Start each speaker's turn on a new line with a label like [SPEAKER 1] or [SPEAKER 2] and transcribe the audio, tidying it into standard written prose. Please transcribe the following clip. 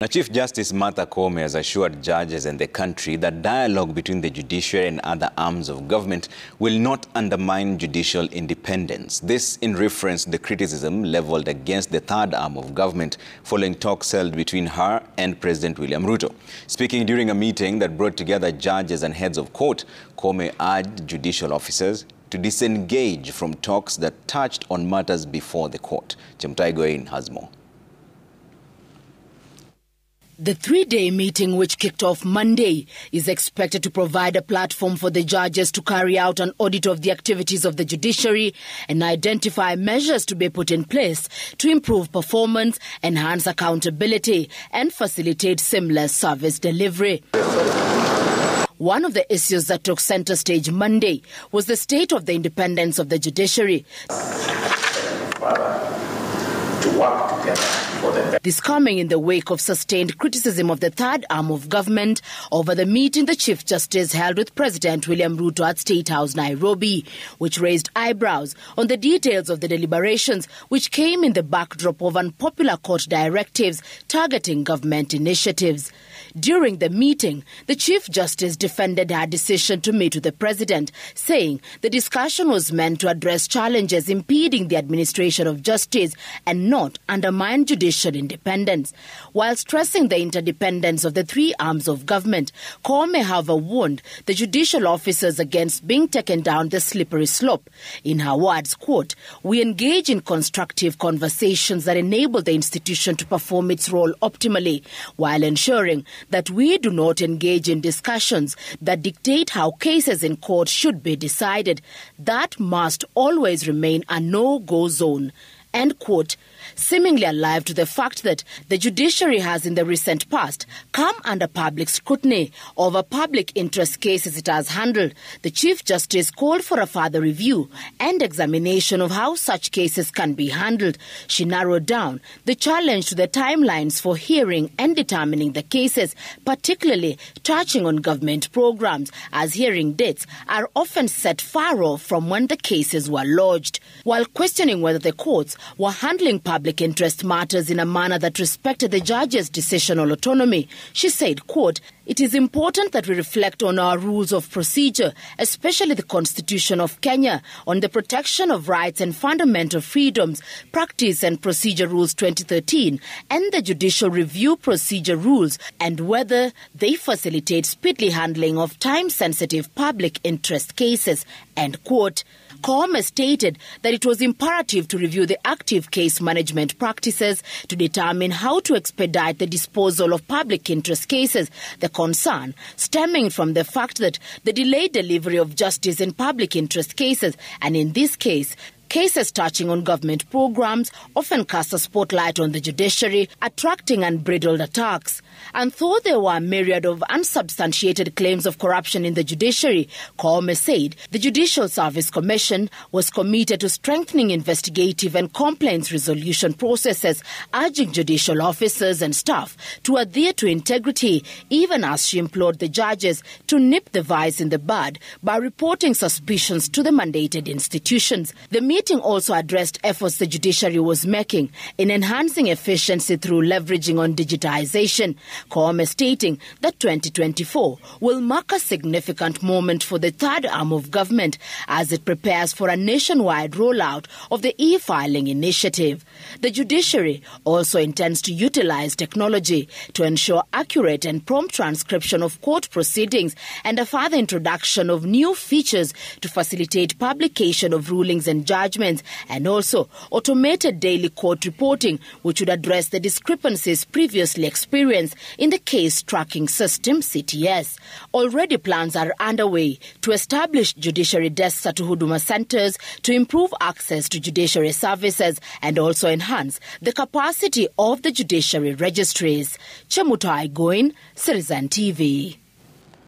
[SPEAKER 1] Now, Chief Justice Martha Koome has assured judges and the country that dialogue between the judiciary and other arms of government will not undermine judicial independence. This in reference to the criticism leveled against the third arm of government following talks held between her and President William Ruto. Speaking during a meeting that brought together judges and heads of court, Koome urged judicial officers to disengage from talks that touched on matters before the court. Chemtai Goin has more.
[SPEAKER 2] The three-day meeting, which kicked off Monday, is expected to provide a platform for the judges to carry out an audit of the activities of the judiciary and identify measures to be put in place to improve performance, enhance accountability, and facilitate seamless service delivery. One of the issues that took center stage Monday was the state of the independence of the judiciary. To work together. This coming in the wake of sustained criticism of the third arm of government over the meeting the Chief Justice held with President William Ruto at State House, Nairobi, which raised eyebrows on the details of the deliberations, which came in the backdrop of unpopular court directives targeting government initiatives. During the meeting, the Chief Justice defended her decision to meet with the President, saying the discussion was meant to address challenges impeding the administration of justice and not undermine judicial independence. While stressing the interdependence of the three arms of government, Koome, however, warned the judicial officers against being taken down the slippery slope. In her words, quote, "We engage in constructive conversations that enable the institution to perform its role optimally, while ensuring that we do not engage in discussions that dictate how cases in court should be decided. That must always remain a no-go zone." End quote. Seemingly alive to the fact that the judiciary has in the recent past come under public scrutiny over public interest cases it has handled, the Chief Justice called for a further review and examination of how such cases can be handled. She narrowed down the challenge to the timelines for hearing and determining the cases, particularly touching on government programs, as hearing dates are often set far off from when the cases were lodged. While questioning whether the courts were handling public interest matters in a manner that respected the judge's decisional autonomy, she said, quote, "It is important that we reflect on our rules of procedure, especially the Constitution of Kenya, on the protection of rights and fundamental freedoms, Practice and Procedure Rules 2013, and the Judicial Review Procedure Rules, and whether they facilitate speedy handling of time-sensitive public interest cases." End quote. Koome stated that it was imperative to review the active case management practices to determine how to expedite the disposal of public interest cases, the concern stemming from the fact that the delayed delivery of justice in public interest cases, and in this case, cases touching on government programs, often cast a spotlight on the judiciary, attracting unbridled attacks. And though there were a myriad of unsubstantiated claims of corruption in the judiciary, Koome said the Judicial Service Commission was committed to strengthening investigative and complaints resolution processes, urging judicial officers and staff to adhere to integrity, even as she implored the judges to nip the vice in the bud by reporting suspicions to the mandated institutions. The meeting also addressed efforts the judiciary was making in enhancing efficiency through leveraging on digitization. Koome stating that 2024 will mark a significant moment for the third arm of government as it prepares for a nationwide rollout of the e-filing initiative. The judiciary also intends to utilize technology to ensure accurate and prompt transcription of court proceedings and a further introduction of new features to facilitate publication of rulings and judgments, and also automated daily court reporting, which would address the discrepancies previously experienced in the case tracking system, CTS. Already plans are underway to establish judiciary desks at Huduma centers to improve access to judiciary services and also enhance the capacity of the judiciary registries. Chemutai Goin, Citizen TV.